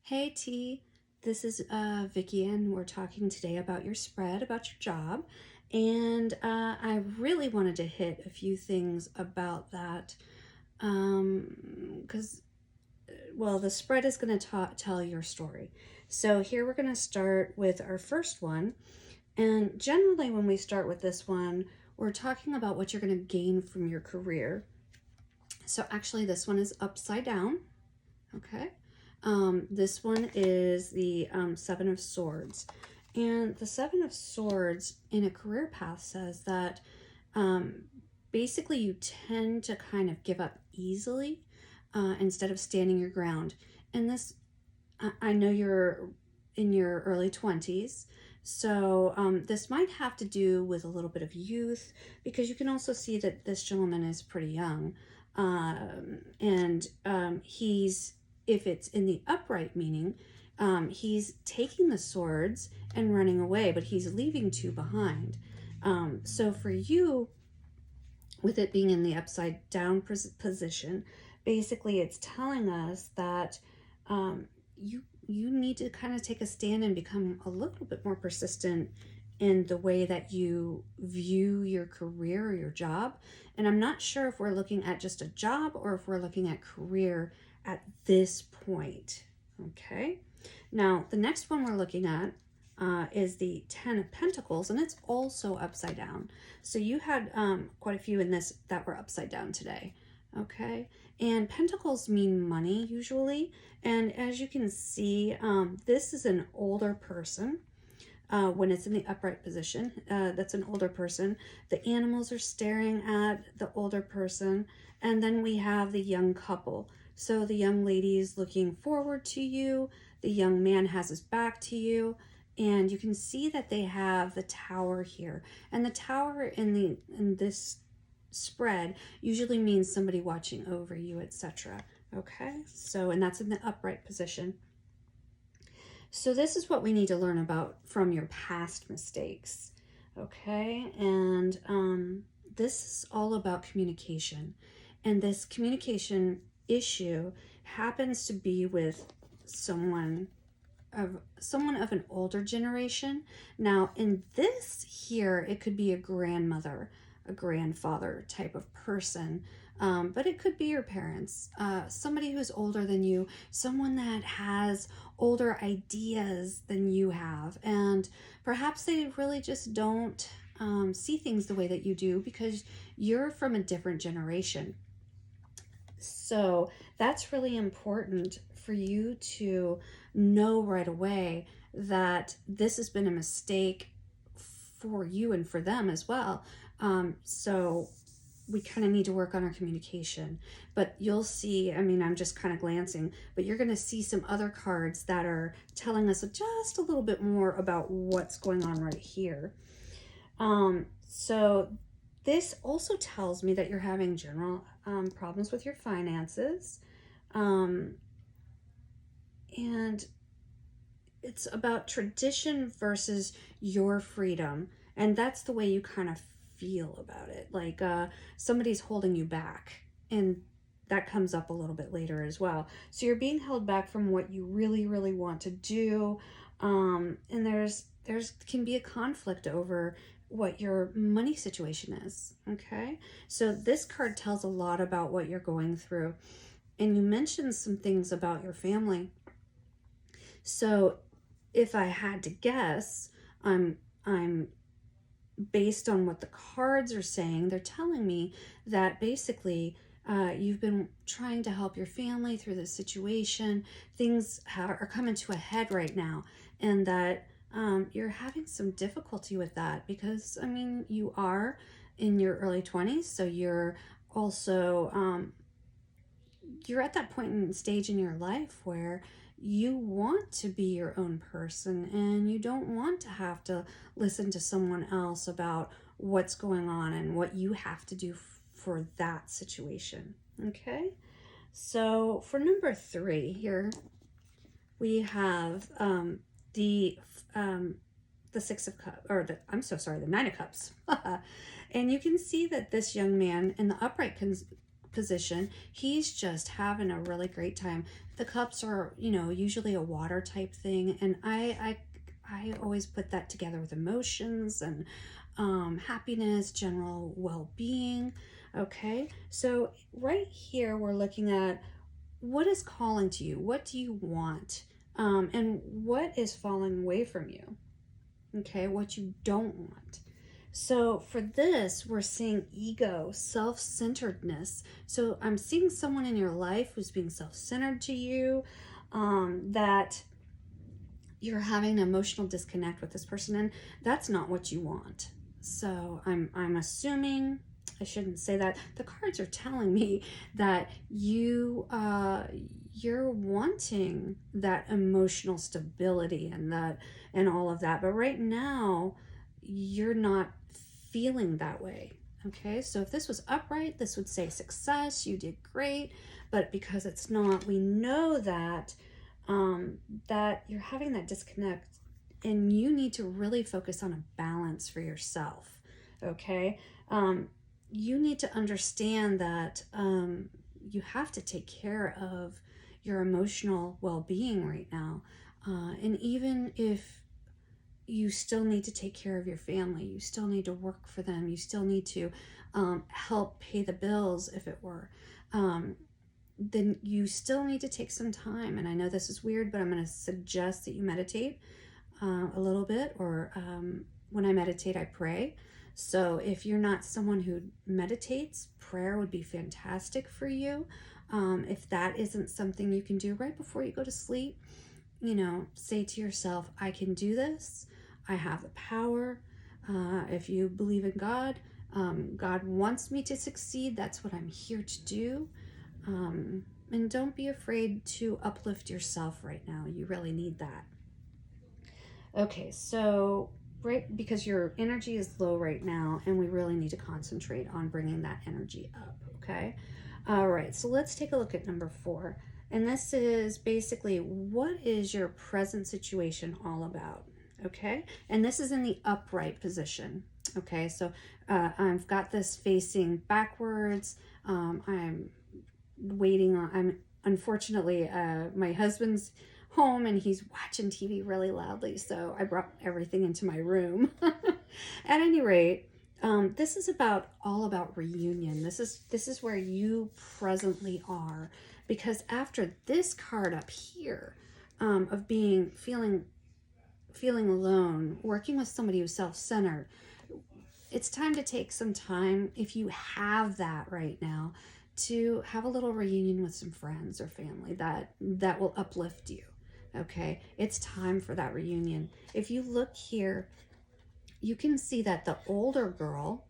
Hey T, this is Vicky, and we're talking today about your spread, about your job. And I really wanted to hit a few things about that because, well, the spread is going to tell your story. So here we're going to start with our first one. And generally, when we start with this one, we're talking about what you're going to gain from your career. So actually, this one is upside down. Okay. This one is the Seven of Swords. And the Seven of Swords in a career path says that um, basically you tend to kind of give up easily instead of standing your ground. And this, I know you're in your early 20s, so this might have to do with a little bit of youth, because you can also see that this gentleman is pretty young. And he's, if it's in the upright meaning, he's taking the swords and running away, but he's leaving two behind. So for you, with it being in the upside down position, basically it's telling us that you need to kind of take a stand and become a little bit more persistent in the way that you view your career or your job. And I'm not sure if we're looking at just a job or if we're looking at career at this point. Okay. Now, the next one we're looking at is the Ten of Pentacles, and it's also upside down. So you had quite a few in this that were upside down today. Okay. And pentacles mean money usually. And as you can see, this is an older person. When it's in the upright position, that's an older person. The animals are staring at the older person. And then we have the young couple. So the young lady is looking forward to you. The young man has his back to you. And you can see that they have the tower here. And the tower in this spread usually means somebody watching over you, etc. Okay, so, and that's in the upright position. So this is what we need to learn about from your past mistakes. Okay, and this is all about communication. And this communication issue happens to be with someone of an older generation. Now, in this here, it could be a grandmother, a grandfather type of person, but it could be your parents, somebody who's older than you, someone that has older ideas than you have, and perhaps they really just don't see things the way that you do because you're from a different generation. So that's really important for you to know right away that this has been a mistake for you and for them as well. So we kind of need to work on our communication. But you'll see, I mean, I'm just kind of glancing, but you're going to see some other cards that are telling us just a little bit more about what's going on right here. So this also tells me that you're having general problems with your finances. And it's about tradition versus your freedom. And that's the way you kind of feel about it. Like somebody's holding you back. And that comes up a little bit later as well. So you're being held back from what you really, really want to do. And there's can be a conflict over what your money situation is. Okay. So this card tells a lot about what you're going through. And you mentioned some things about your family. So if I had to guess, I'm based on what the cards are saying, they're telling me that basically you've been trying to help your family through this situation. Things are coming to a head right now, and that you're having some difficulty with that because, I mean, you are in your early 20s, so you're also, you're at that point in stage in your life where you want to be your own person and you don't want to have to listen to someone else about what's going on and what you have to do for that situation. Okay, so for number 3 here we have the Six of Cups, or I'm so sorry, the Nine of Cups. And you can see that this young man in the upright position. He's just having a really great time. The cups are, you know, usually a water type thing, and I always put that together with emotions and happiness, general well-being. Okay, so right here we're looking at what is calling to you. What do you want? And what is falling away from you? Okay, what you don't want. So for this, we're seeing ego, self-centeredness. So I'm seeing someone in your life who's being self-centered to you, that you're having an emotional disconnect with this person, and that's not what you want. So I'm assuming, I shouldn't say that. The cards are telling me that you're wanting that emotional stability and all of that, but right now you're not feeling that way. Okay, so if this was upright, this would say success, you did great, but because it's not, we know that that you're having that disconnect, and you need to really focus on a balance for yourself. Okay, you need to understand that you have to take care of your emotional well-being right now, and even if you still need to take care of your family, you still need to work for them, you still need to help pay the bills if it were, then you still need to take some time. And I know this is weird, but I'm going to suggest that you meditate a little bit, or when I meditate, I pray. So if you're not someone who meditates, prayer would be fantastic for you. If that isn't something you can do right before you go to sleep, you know, say to yourself, I can do this. I have the power. If you believe in God, God wants me to succeed. That's what I'm here to do. And don't be afraid to uplift yourself right now. You really need that. Okay, so right, because your energy is low right now, and we really need to concentrate on bringing that energy up, okay? All right, so let's take a look at number 4. And this is basically, what is your present situation all about? Okay, and this is in the upright position. Okay, so I've got this facing backwards. I'm waiting on, I'm unfortunately, my husband's home and he's watching TV really loudly, so I brought everything into my room. At any rate, this is all about reunion. This is where you presently are, because after this card up here, of feeling alone, working with somebody who's self-centered, it's time to take some time, if you have that right now, to have a little reunion with some friends or family that will uplift you. Okay, it's time for that reunion. If you look here, you can see that the older girl,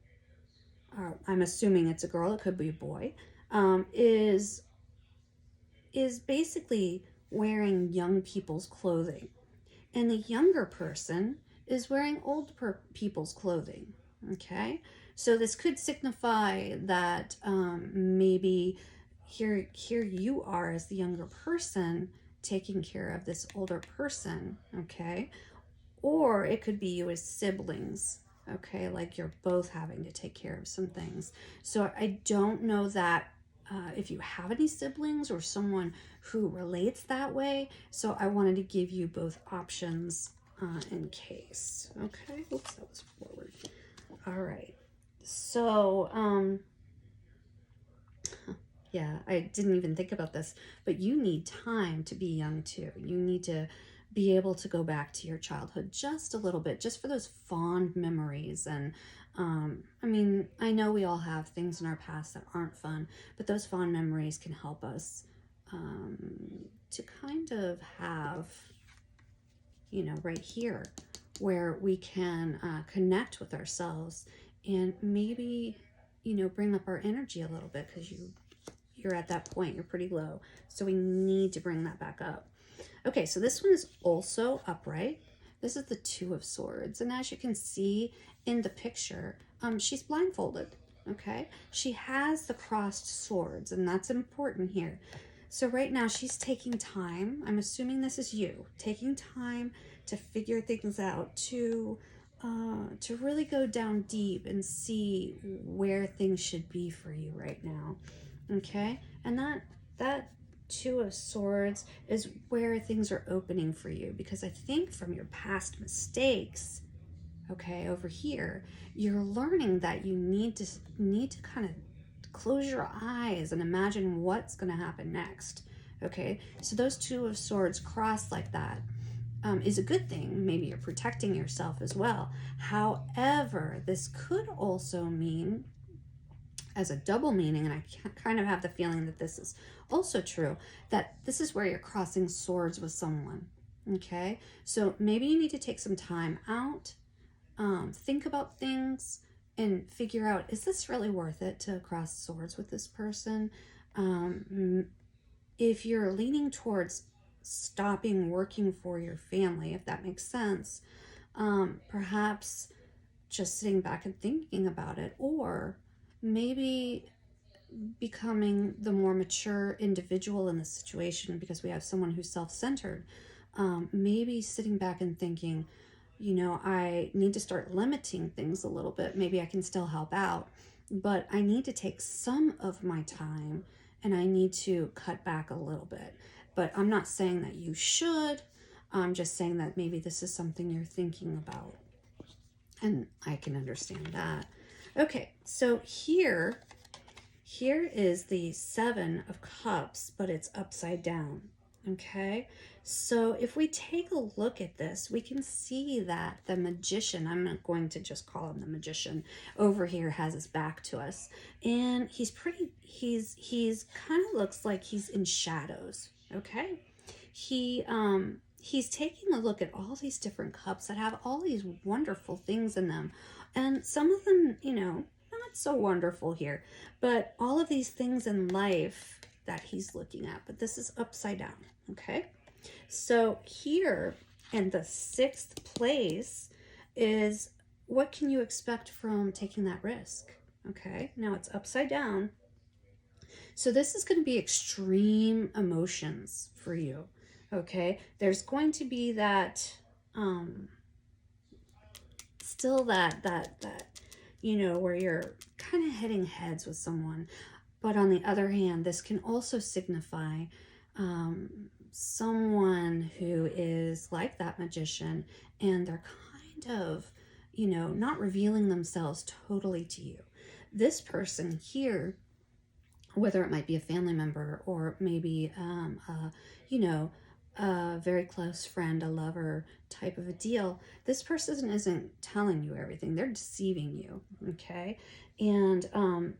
I'm assuming it's a girl, it could be a boy, is basically wearing young people's clothing, and the younger person is wearing old people's clothing. Okay, so this could signify that maybe here you are as the younger person taking care of this older person. Okay, or it could be you as siblings. Okay, like you're both having to take care of some things. So I don't know that if you have any siblings or someone who relates that way. So I wanted to give you both options in case. Okay, oops, that was forward. All right, so yeah, I didn't even think about this, but you need time to be young too. You need to be able to go back to your childhood just a little bit, just for those fond memories. And I mean, I know we all have things in our past that aren't fun, but those fond memories can help us to kind of have, you know, right here where we can connect with ourselves and maybe, you know, bring up our energy a little bit, because you're at that point, you're pretty low. So we need to bring that back up. Okay, so this one is also upright. This is the Two of Swords. And as you can see in the picture, she's blindfolded, okay? She has the crossed swords, and that's important here. So right now she's taking time. I'm assuming this is you, taking time to figure things out, to really go down deep and see where things should be for you right now. Okay, and that Two of Swords is where things are opening for you, because I think from your past mistakes, okay, over here, you're learning that you need to kind of close your eyes and imagine what's going to happen next. Okay, so those Two of Swords crossed like that is a good thing. Maybe you're protecting yourself as well. However, this could also mean, as a double meaning, and I kind of have the feeling that this is also true, that this is where you're crossing swords with someone. Okay, so maybe you need to take some time out, think about things, and figure out, is this really worth it to cross swords with this person? If you're leaning towards stopping working for your family, if that makes sense, perhaps just sitting back and thinking about it, or maybe becoming the more mature individual in the situation, because we have someone who's self-centered. Maybe sitting back and thinking, I need to start limiting things a little bit. Maybe I can still help out, but I need to take some of my time and I need to cut back a little bit. But I'm not saying that you should. I'm just saying that maybe this is something you're thinking about. And I can understand that. Okay, so here is the Seven of Cups, but it's upside down. Okay, so if we take a look at this, we can see that the Magician, I'm not going to just call him the Magician, over here has his back to us. And he's kind of looks like he's in shadows, okay? He's taking a look at all these different cups that have all these wonderful things in them. And some of them, not so wonderful here, but all of these things in life that he's looking at, but this is upside down. Okay, so here in the 6th place is, what can you expect from taking that risk? Okay, now it's upside down, so this is going to be extreme emotions for you. Okay, there's going to be that still that where you're kind of hitting heads with someone. But on the other hand, this can also signify someone who is like that Magician, and they're kind of, not revealing themselves totally to you. This person here, whether it might be a family member or maybe, a very close friend, a lover type of a deal, this person isn't telling you everything. They're deceiving you, okay? And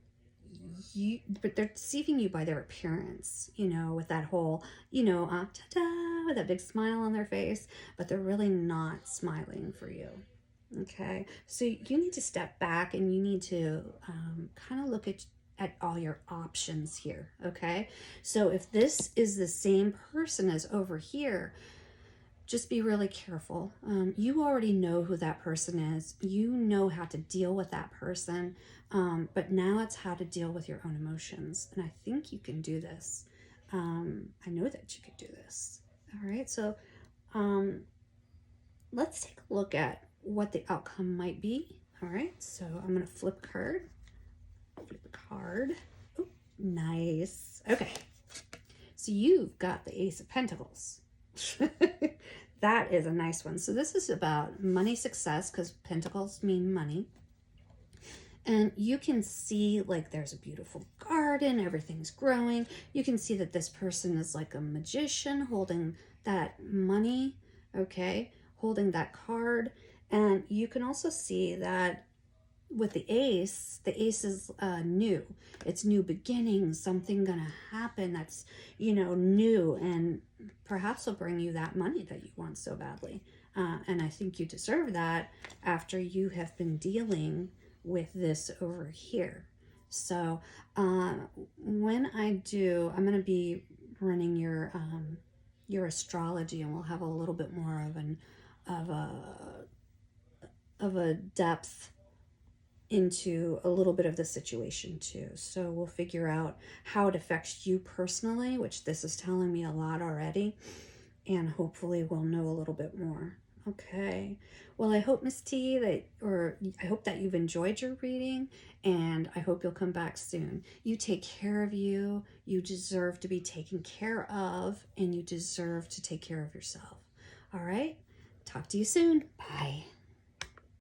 but they're deceiving you by their appearance, with that whole, ta-da, with that big smile on their face, but they're really not smiling for you. Okay, so you need to step back and you need to kind of look at all your options here. Okay, so if this is the same person as over here, just be really careful. You already know who that person is. You know how to deal with that person. But now it's how to deal with your own emotions. And I think you can do this. I know that you can do this. All right. So let's take a look at what the outcome might be. All right. So I'm going to flip a card. Flip a card. Oh, nice. Okay. So you've got the Ace of Pentacles. That is a nice one. So this is about money success, because pentacles mean money. And you can see, like, there's a beautiful garden, everything's growing. You can see that this person is like a magician holding that money, okay, holding that card. And you can also see that with the ace is new. It's new beginnings, something gonna happen that's, new, and perhaps will bring you that money that you want so badly. And I think you deserve that after you have been dealing with this over here. So when I'm going to be running your astrology, and we'll have a little bit more of a depth into a little bit of the situation too. So we'll figure out how it affects you personally, which this is telling me a lot already, and hopefully we'll know a little bit more. Okay. Well, I hope, Miss T, I hope that you've enjoyed your reading, and I hope you'll come back soon. You take care of you. You deserve to be taken care of, and you deserve to take care of yourself. All right? Talk to you soon.